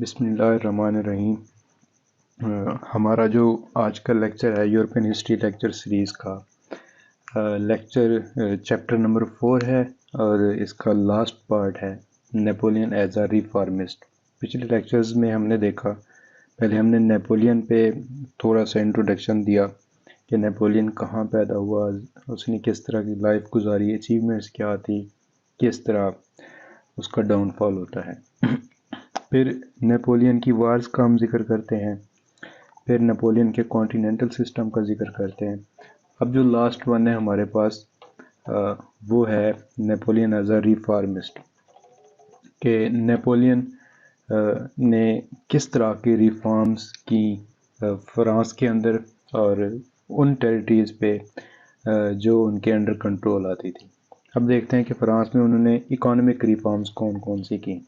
بسم اللہ الرحمن الرحیم۔ ہمارا جو آج کا لیکچر ہے یورپین ہسٹری لیکچر سیریز کا لیکچر چیپٹر نمبر 4 ہے اور اس کا لاسٹ پارٹ ہے نیپولین ایز اے ریفارمسٹ۔ پچھلے لیکچرز میں ہم نے دیکھا، پہلے ہم نے نیپولین پہ تھوڑا سا انٹروڈکشن دیا کہ نیپولین کہاں پیدا ہوا، اس نے کس طرح کی لائف گزاری، اچیومنٹس کیا تھی، کس طرح اس کا ڈاؤن فال ہوتا ہے۔ پھر نیپولین کی وارز کا ہم ذکر کرتے ہیں، پھر نیپولین کے کانٹیننٹل سسٹم کا ذکر کرتے ہیں۔ اب جو لاسٹ ون ہے ہمارے پاس وہ ہے نیپولین ایز اے ریفارمسٹ، کہ نیپولین نے کس طرح کی ریفارمز کی فرانس کے اندر اور ان ٹیریٹریز پہ جو ان کے انڈر کنٹرول آتی تھی۔ اب دیکھتے ہیں کہ فرانس میں انہوں نے اکانومک ریفارمز کون کون سی کی۔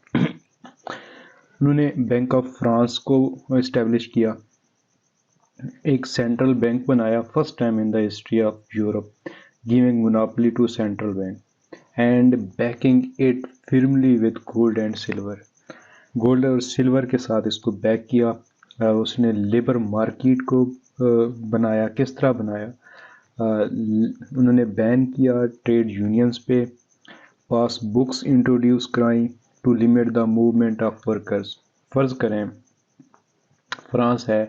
انہوں نے بینک آف فرانس کو اسٹیبلش کیا، ایک سینٹرل بینک بنایا، first time in the history of Europe, giving monopoly to central bank and backing it firmly with gold and silver. Gold اور سلور کے ساتھ اس کو بیک کیا۔ اس نے لیبر مارکیٹ کو بنایا، کس طرح بنایا؟ انہوں نے بین کیا ٹریڈ یونینز پہ، پاس بکس انٹروڈیوس کرائیں to limit the movement of workers. فرض کریں فرانس ہے،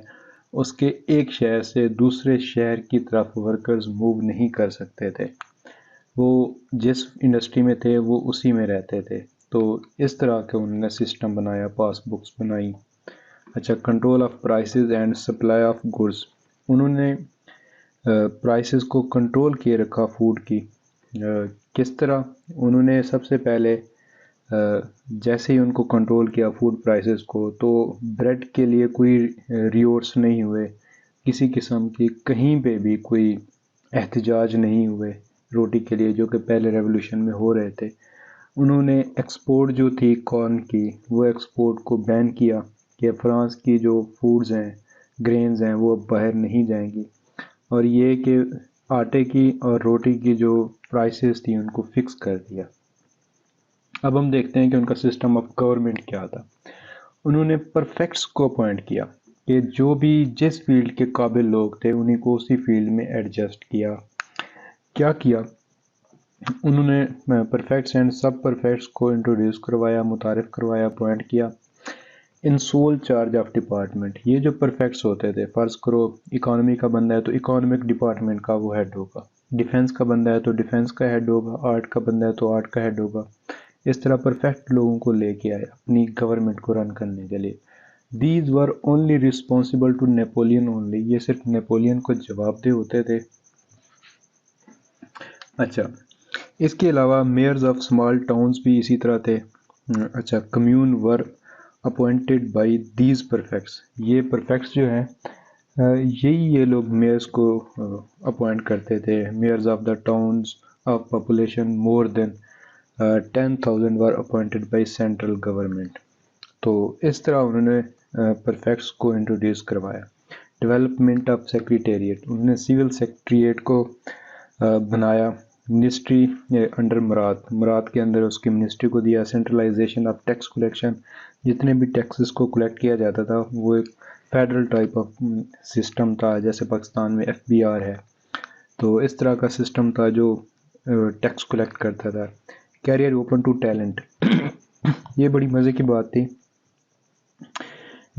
اس کے ایک شہر سے دوسرے شہر کی طرف ورکرز موو نہیں کر سکتے تھے، وہ جس انڈسٹری میں تھے وہ اسی میں رہتے تھے۔ تو اس طرح کے انہوں نے سسٹم بنایا، پاس بکس بنائی۔ اچھا، control of prices and supply of goods, انہوں نے پرائسز کو کنٹرول کیے رکھا فوڈ کی۔ کس طرح؟ انہوں نے سب سے پہلے جیسے ہی ان کو کنٹرول کیا فوڈ پرائسز کو، تو بریڈ کے لیے کوئی ریورٹس نہیں ہوئے، کسی قسم کی کہیں پہ بھی کوئی احتجاج نہیں ہوئے روٹی کے لیے، جو کہ پہلے ریولوشن میں ہو رہے تھے۔ انہوں نے ایکسپورٹ جو تھی کارن کی، وہ ایکسپورٹ کو بین کیا کہ فرانس کی جو فوڈز ہیں، گرینز ہیں، وہ اب باہر نہیں جائیں گی، اور یہ کہ آٹے کی اور روٹی کی جو پرائسز تھی ان کو فکس کر دیا۔ اب ہم دیکھتے ہیں کہ ان کا سسٹم آف گورنمنٹ کیا تھا۔ انہوں نے پرفیکٹس کو اپوائنٹ کیا کہ جو بھی جس فیلڈ کے قابل لوگ تھے انہیں کو اسی فیلڈ میں ایڈجسٹ کیا۔ کیا کیا؟ انہوں نے پرفیکٹس اینڈ سب پرفیکٹس کو انٹروڈیوس کروایا، متعارف کروایا، اپوائنٹ کیا ان سول چارج آف ڈپارٹمنٹ۔ یہ جو پرفیکٹس ہوتے تھے، فرض کرو اکانومی کا بندہ ہے تو اکانومک ڈپارٹمنٹ کا وہ ہیڈ ہوگا، ڈیفنس کا بندہ ہے تو ڈیفنس کا ہیڈ ہوگا، آرٹ کا بندہ ہے تو آرٹ کا ہیڈ ہوگا۔ اس طرح پرفیکٹ لوگوں کو لے کے آئے اپنی گورنمنٹ کو رن کرنے کے لیے۔ These were only responsible to Napoleon only, یہ صرف نیپولین کو جواب دہ ہوتے تھے۔ اچھا، اس کے علاوہ میئرز آف اسمال ٹاؤنز بھی اسی طرح تھے۔ اچھا، کمیون ور اپوائنٹڈ بائی دیز پرفیکٹس، یہ پرفیکٹس جو ہیں یہی یہ لوگ میئرز کو اپوائنٹ کرتے تھے۔ Mayors of the towns of population more than 10,000 were appointed by central government. تو اس طرح انہوں نے پرفیکٹس کو انٹروڈیوس کروایا۔ ڈیولپمنٹ آف سیکریٹریٹ، انہوں نے سول سیکریٹریٹ کو بنایا، منسٹری انڈر مراد کے اندر اس کی منسٹری کو دیا۔ سینٹرلائزیشن آف ٹیکس کلیکشن، جتنے بھی ٹیکسز کو کلیکٹ کیا جاتا تھا وہ ایک فیڈرل ٹائپ آف سسٹم تھا، جیسے پاکستان میں FBR ہے، تو اس طرح کا سسٹم تھا جو ٹیکس کلیکٹ کرتا تھا۔ کیریئر اوپن ٹو ٹیلنٹ، یہ بڑی مزے کی بات تھی۔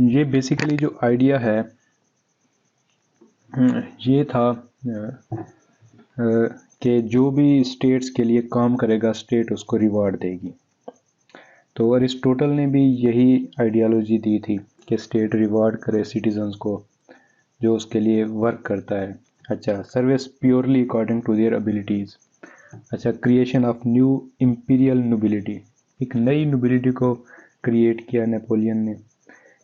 یہ بیسیکلی جو آئیڈیا ہے یہ تھا کہ جو بھی اسٹیٹس کے لیے کام کرے گا اسٹیٹ اس کو ریوارڈ دے گی۔ تو ارسطوٹل نے بھی یہی آئیڈیالوجی دی تھی کہ اسٹیٹ ریوارڈ کرے سٹیزنز کو جو اس کے لیے ورک کرتا ہے۔ اچھا، service purely according to their abilities. اچھا، creation of new imperial nobility, ایک نئی نوبلٹی کو کریٹ کیا نیپولین نے۔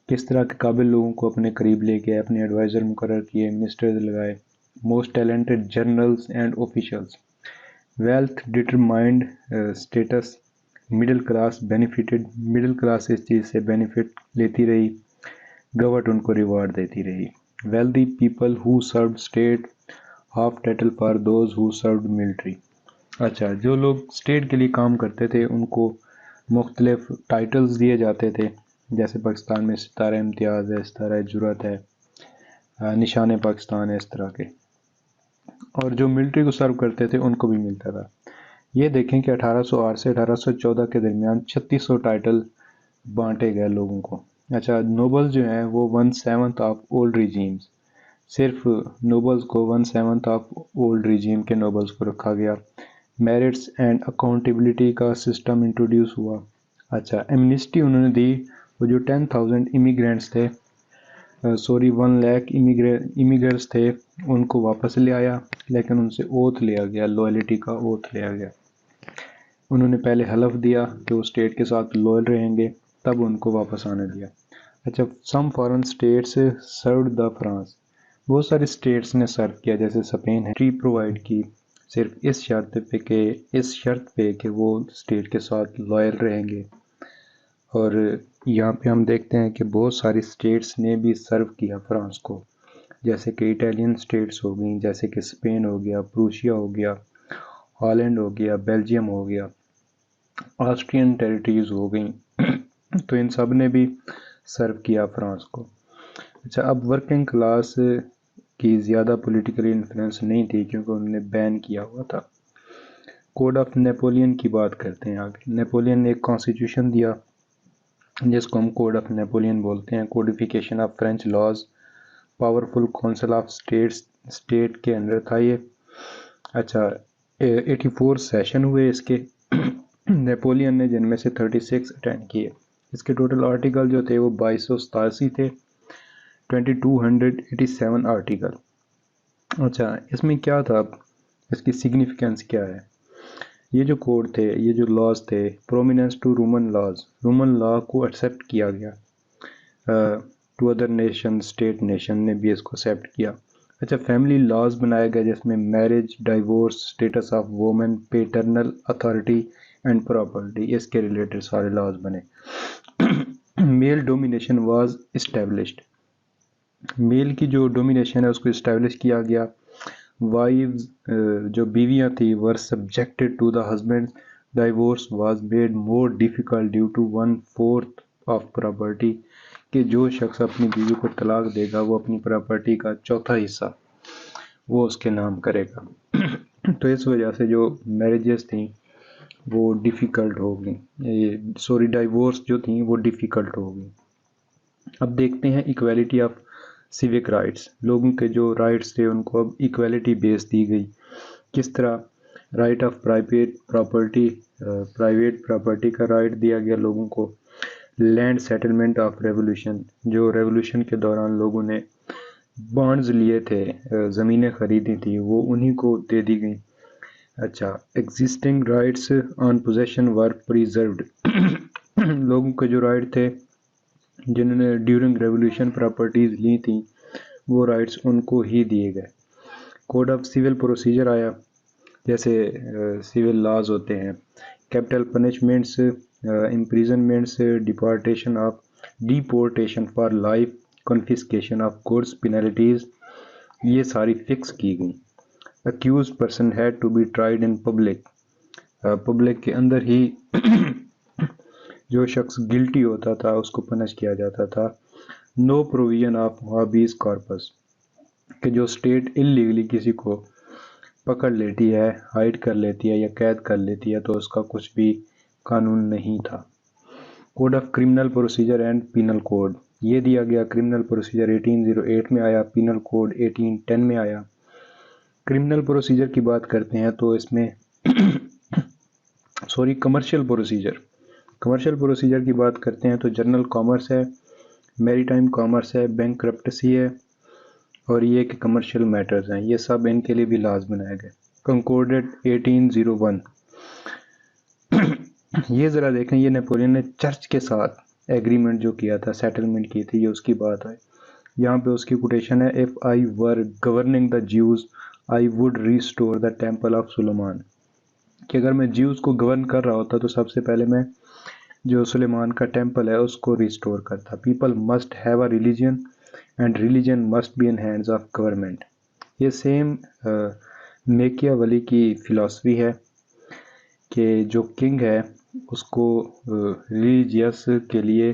کس طرح کے قابل لوگوں کو اپنے قریب لے کے اپنے ایڈوائزر مقرر کیے، منسٹرز لگائے، most talented generals and officials. Wealth determined status, middle class benefited, middle class اس چیز سے بینیفٹ لیتی رہی، گورنمنٹ ان کو ریوارڈ دیتی رہی۔ Wealthy people who served state, half title for those who served military. اچھا، جو لوگ اسٹیٹ کے لیے کام کرتے تھے ان کو مختلف ٹائٹلز دیے جاتے تھے، جیسے پاکستان میں ستارہ امتیاز ہے، ستارہ جرأت ہے، نشان پاکستان ہے، اس طرح کے، اور جو ملٹری کو سرو کرتے تھے ان کو بھی ملتا تھا۔ یہ دیکھیں کہ 1808 سے 1814 کے درمیان 3600 ٹائٹل بانٹے گئے لوگوں کو۔ اچھا، نوبل جو ہیں وہ 1/7 آف اولڈ ریجیمز، صرف نوبلز کو 1/7 آف اولڈ ریجیم کے نوبلز کو رکھا گیا۔ میرٹس اینڈ اکاؤنٹیبلٹی کا سسٹم انٹروڈیوس ہوا۔ اچھا، ایمنسٹی انہوں نے دی، وہ جو 10,000 امیگرینٹس تھے، 1 لاکھ امیگرز تھے، ان کو واپس لے آیا، لیکن ان سے اوتھ لیا گیا، لوائلٹی کا اوتھ لیا گیا۔ انہوں نے پہلے حلف دیا کہ وہ اسٹیٹ کے ساتھ لوئل رہیں گے، تب ان کو واپس آنے دیا۔ اچھا، سم فارن اسٹیٹس سروڈ دا فرانس، بہت سارے اسٹیٹس نے سرو کیا، جیسے اسپین ہے، ٹری پرووائڈ کی، صرف اس شرط پہ کہ وہ اسٹیٹ کے ساتھ لوئل رہیں گے۔ اور یہاں پہ ہم دیکھتے ہیں کہ بہت ساری اسٹیٹس نے بھی سرو کیا فرانس کو، جیسے کہ اٹالین اسٹیٹس ہو گئیں، جیسے کہ اسپین ہو گیا، پروشیا ہو گیا، ہالینڈ ہو گیا، بیلجیم ہو گیا، آسٹرین ٹیریٹریز ہو گئیں، تو ان سب نے بھی سرو کیا فرانس کو۔ اچھا، اب ورکنگ کلاس کی زیادہ پولیٹیکل انفلوئنس نہیں تھی کیونکہ انہوں نے بین کیا ہوا تھا۔ کوڈ آف نیپولین کی بات کرتے ہیں آگے۔ نیپولین نے ایک کانسٹیٹیوشن دیا جس کو ہم کوڈ آف نیپولین بولتے ہیں، codification of French laws, powerful council of state کے اندر تھا یہ۔ اچھا، 84 سیشن ہوئے اس کے، نیپولین نے جن میں سے 36 اٹینڈ کیے۔ اس کے ٹوٹل آرٹیکل جو تھے وہ 2287 تھے، 2287 آرٹیکل۔ اچھا، اس میں کیا تھا، اس کی سگنیفیکنس کیا ہے؟ یہ جو کوڈ تھے، یہ جو لاز تھے، prominence to Roman laws, Roman law کو ایکسیپٹ کیا گیا، to other nation, state nation نے بھی اس کو ایکسیپٹ کیا۔ اچھا، فیملی لاز بنائے گئے جس میں marriage, divorce, status of women, paternal authority and property, اس کے ریلیٹڈ سارے لاز بنے۔ Male domination was established, male کی جو ڈومینیشن ہے اس کو اسٹیبلش کیا گیا۔ وائیوز، جو بیویاں تھیں، were subjected to the husband, divorce was made more difficult due to 1/4 of property, کہ جو شخص اپنی بیوی کو طلاق دے گا وہ اپنی پراپرٹی کا چوتھا حصہ وہ اس کے نام کرے گا۔ تو اس وجہ سے جو میرجز تھیں وہ ڈیفیکلٹ ہو گئیں، ڈائیورس جو تھیں وہ ڈیفیکلٹ ہو گئیں۔ اب دیکھتے ہیں ایکویلٹی آف سیوک رائٹس، لوگوں کے جو رائٹس تھے ان کو اب ایکویلٹی بیس دی گئی۔ کس طرح؟ رائٹ آف پرائیویٹ پراپرٹی کا رائٹ دیا گیا لوگوں کو۔ لینڈ سیٹلمنٹ آف ریولوشن، جو ریولوشن کے دوران لوگوں نے بانڈز لیے تھے، زمینیں خریدی تھی، وہ انہی کو دے دی گئیں۔ اچھا، ایگزسٹنگ رائٹس آن پوزیشن ور پریزروڈ، لوگوں کے جو رائٹ تھے جنہوں نے ڈیورنگ ریولوشن پراپرٹیز لی تھیں وہ رائٹس ان کو ہی دیے گئے۔ کوڈ آف سول پروسیجر آیا، جیسے سول لاز ہوتے ہیں، capital punishments, imprisonments, deportation for life, confiscation of goods, penalties, یہ ساری فکس کی گئیں۔ Accused person had to be tried in public کے اندر ہی جو شخص گلٹی ہوتا تھا اس کو پنش کیا جاتا تھا۔ No provision of habeas corpus, کہ جو اسٹیٹ انلیگلی کسی کو پکڑ لیتی ہے، ہائڈ کر لیتی ہے یا قید کر لیتی ہے تو اس کا کچھ بھی قانون نہیں تھا۔ Code of criminal procedure and penal code, یہ دیا گیا، کرمنل پروسیجر 1808 میں آیا، پینل کوڈ 1810 میں آیا۔ کرمنل پروسیجر کی بات کرتے ہیں تو اس میں کمرشل پروسیجر کی بات کرتے ہیں تو جنرل کامرس ہے، میری ٹائم کامرس ہے، بینک کرپٹسی ہے، اور یہ کہ کمرشل میٹرز ہیں، یہ سب ان کے لیے بھی لاز بنائے گئے۔ کنکورڈڈ 1801، یہ ذرا دیکھیں، یہ نیپولین نے چرچ کے ساتھ ایگریمنٹ جو کیا تھا، سیٹلمنٹ کی تھی، یہ اس کی بات ہے۔ یہاں پہ اس کی کوٹیشن ہے، if I were governing the Jews I would restore the temple of Solomon، کہ اگر میں جیوز کو گورن کر رہا ہوتا تو سب سے پہلے میں جو سلیمان کا ٹیمپل ہے اس کو ریسٹور کرتا۔ People must have a religion and religion must be in hands of government, یہ سیم میکیاولی کی فلاسفی ہے کہ جو کنگ ہے اس کو ریلیجیس کے لیے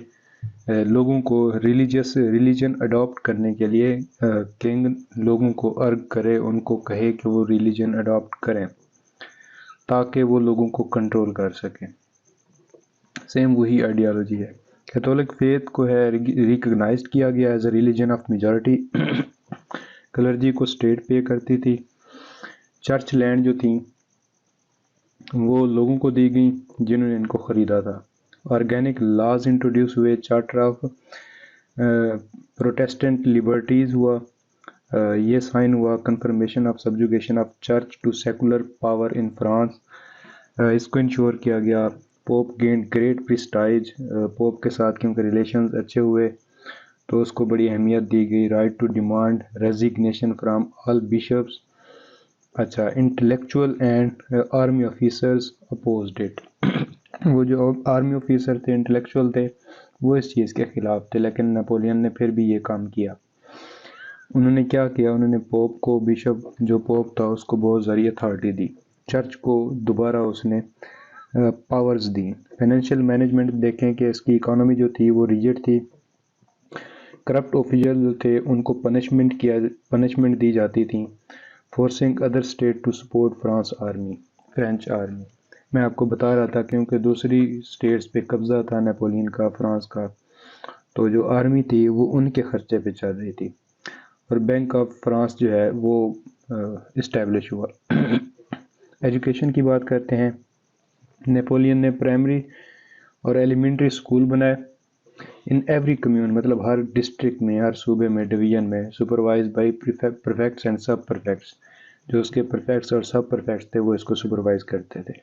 لوگوں کو ریلیجن اڈاپٹ کرنے کے لیے کنگ لوگوں کو ارگ کرے، ان کو کہے کہ وہ ریلیجن اڈاپٹ کریں تاکہ وہ لوگوں کو کنٹرول کر سکیں۔ سیم وہی آئیڈیالوجی ہے۔ کیتھولک فیتھ کو ہے ریکگنائزڈ کیا گیا as a religion of majority, clergy کو اسٹیٹ پے کرتی تھی، چرچ لینڈ جو تھیں وہ لوگوں کو دی گئیں جنہوں نے ان کو خریدا تھا۔ آرگینک لاز انٹروڈیوس ہوئے، چارٹر آف پروٹیسٹنٹ لبرٹیز ہوا، یہ سائن ہوا، confirmation of subjugation of church to secular power in France, اس کو انشور کیا گیا۔ Pope gained great prestige, pope کے ساتھ کیونکہ ریلیشنز اچھے ہوئے تو اس کو بڑی اہمیت دی گئی۔ Right to demand resignation from all bishops, اچھا intellectual and army officers opposed it, وہ جو آرمی آفیسر تھے، انٹلیکچوئل تھے، وہ اس چیز کے خلاف تھے، لیکن نپولین نے پھر بھی یہ کام کیا۔ انہوں نے کیا کیا، انہوں نے پوپ کو، بشپ جو پوپ تھا اس کو بہت ساری اتھارٹی دی، چرچ کو دوبارہ اس نے پاورز دی۔ فائنینشیل مینجمنٹ دیکھیں کہ اس کی اکانومی جو تھی وہ ریجڈ تھی، کرپٹ آفیشل تھے ان کو پنشمنٹ دی جاتی تھی۔ Forcing other state to support French army, میں آپ کو بتا رہا تھا کیونکہ دوسری اسٹیٹس پہ قبضہ تھا نیپولین کا، فرانس کا، تو جو آرمی تھی وہ ان کے خرچے پہ چل رہی تھی، اور بینک آف فرانس جو ہے وہ اسٹیبلش ہوا۔ ایجوکیشن کی بات کرتے ہیں، نیپولین نے پرائمری اور ایلیمنٹری اسکول بنائے ان ایوری کمیون، مطلب ہر ڈسٹرکٹ میں، ہر صوبے میں، ڈویژن میں، سپروائز بائی پرفیکٹس اینڈ سب پرفیکٹس، جو اس کے پرفیکٹس اور سب پرفیکٹس تھے وہ اس کو سپروائز کرتے تھے۔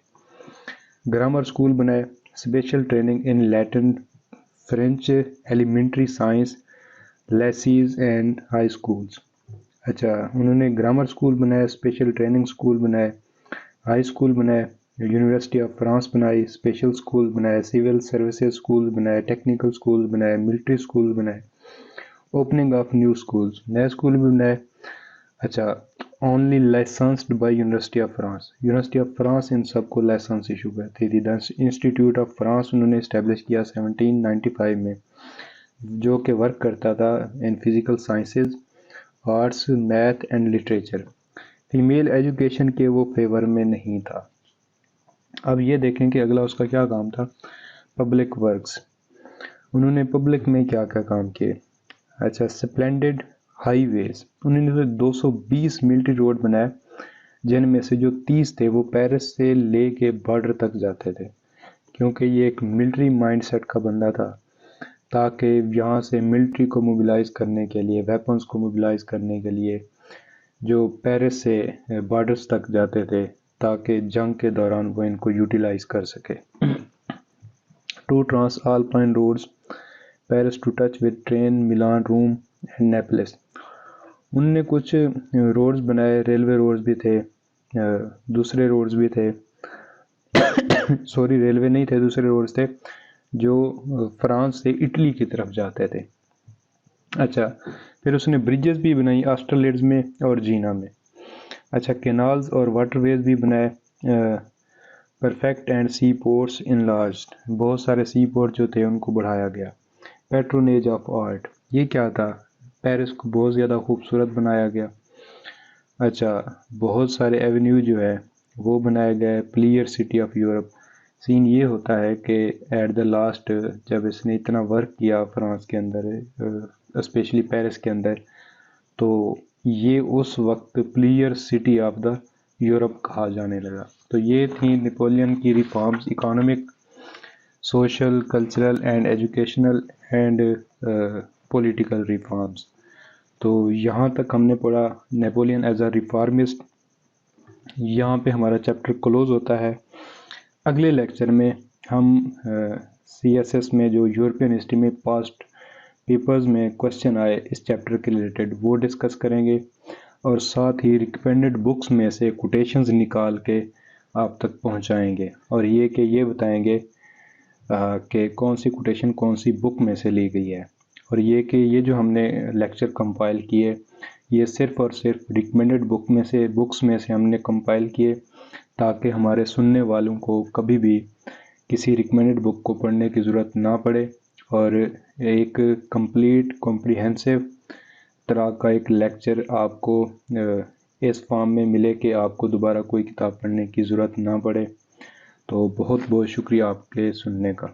گرامر اسکول بنائے، special training in Latin, French, elementary science, lycees and high schools, اچھا انہوں نے گرامر اسکول بنائے، اسپیشل ٹریننگ اسکول بنائے، ہائی اسکول بنائے، یونیورسٹی آف فرانس بنائی، اسپیشل اسکول بنائے، سول سروسز اسکول بنائے، ٹیکنیکل اسکول بنائے، ملٹری اسکول بنائے، اوپننگ آف نیو اسکولس، نئے اسکول بھی بنائے۔ اچھا only licensed by university of France, university of France ان سب کو لائسنس ایشو کرتی تھی۔ انسٹیٹیوٹ آف فرانس انہوں نے اسٹیبلش کیا 1795 میں، جو کہ ورک کرتا تھا ان physical sciences, arts, math and literature. Female education کے وہ فیور میں نہیں تھا۔ اب یہ دیکھیں کہ اگلا اس کا کیا کام تھا، پبلک ورکس، انہوں نے پبلک میں کیا کیا کام کیے۔ اچھا سپلینڈڈ ہائی ویز، انہوں نے 220 ملٹری روڈ بنائے، جن میں سے جو 30 تھے وہ پیرس سے لے کے بارڈر تک جاتے تھے، کیونکہ یہ ایک ملٹری مائنڈ سیٹ کا بندہ تھا، تاکہ یہاں سے ملٹری کو موبلائز کرنے کے لیے، ویپنز کو موبلائز کرنے کے لیے جو پیرس سے بارڈرز تک جاتے تھے، تاکہ جنگ کے دوران وہ ان کو یوٹیلائز کر سکے۔ To trans alpine roads, Paris to touch with Turin, Milan, Rome and Naples, ان نے کچھ روڈز بنائے، ریلوے روڈز بھی تھے، دوسرے روڈز بھی تھے، سوری ریلوے نہیں تھے، دوسرے روڈز تھے جو فرانس سے اٹلی کی طرف جاتے تھے۔ اچھا پھر اس نے بریجز بھی بنائی آسٹرلیڈز میں اور جینا میں۔ اچھا کینالز اور واٹر ویز بھی بنائے، پرفیکٹ اینڈ سی پورٹس انلارجڈ، بہت سارے سی پورٹ جو تھے ان کو بڑھایا گیا۔ پیٹرونیج آف آرٹ، یہ کیا تھا، پیرس کو بہت زیادہ خوبصورت بنایا گیا۔ اچھا بہت سارے ایونیو جو ہے وہ بنائے گئے، پلیئر سٹی آف یورپ، سین یہ ہوتا ہے کہ ایٹ دا لاسٹ جب اس نے اتنا ورک کیا فرانس کے اندر، اسپیشلی پیرس کے اندر، تو یہ اس وقت player city of the Europe کہا جانے لگا۔ تو یہ تھیں نیپولین کی reforms, economic, social, cultural and educational and political reforms. تو یہاں تک ہم نے پڑھا نیپولین ایز اے ریفارمسٹ، یہاں پہ ہمارا چیپٹر کلوز ہوتا ہے۔ اگلے لیکچر میں ہم سی ایس ایس میں جو یورپین ہسٹری میں پاسٹ پیپرز میں کوشچن آئے اس چیپٹر کے ریلیٹڈ وہ ڈسکس کریں گے، اور ساتھ ہی ریکمینڈڈ بکس میں سے کوٹیشنز نکال کے آپ تک پہنچائیں گے، اور یہ کہ یہ بتائیں گے کہ کون سی کوٹیشن کون سی بک میں سے لی گئی ہے، اور یہ کہ یہ جو ہم نے لیکچر کمپائل کیے یہ صرف اور صرف ریکمینڈڈ بکس میں سے ہم نے کمپائل کیے، تاکہ ہمارے سننے والوں کو کبھی بھی کسی ریکمینڈڈ بک کو پڑھنے کی ضرورت نہ پڑے، اور ایک کمپلیٹ کمپریہنسو طرح کا ایک لیکچر آپ کو اس فارم میں ملے کہ آپ کو دوبارہ کوئی کتاب پڑھنے کی ضرورت نہ پڑے۔ تو بہت بہت شکریہ آپ کے سننے کا۔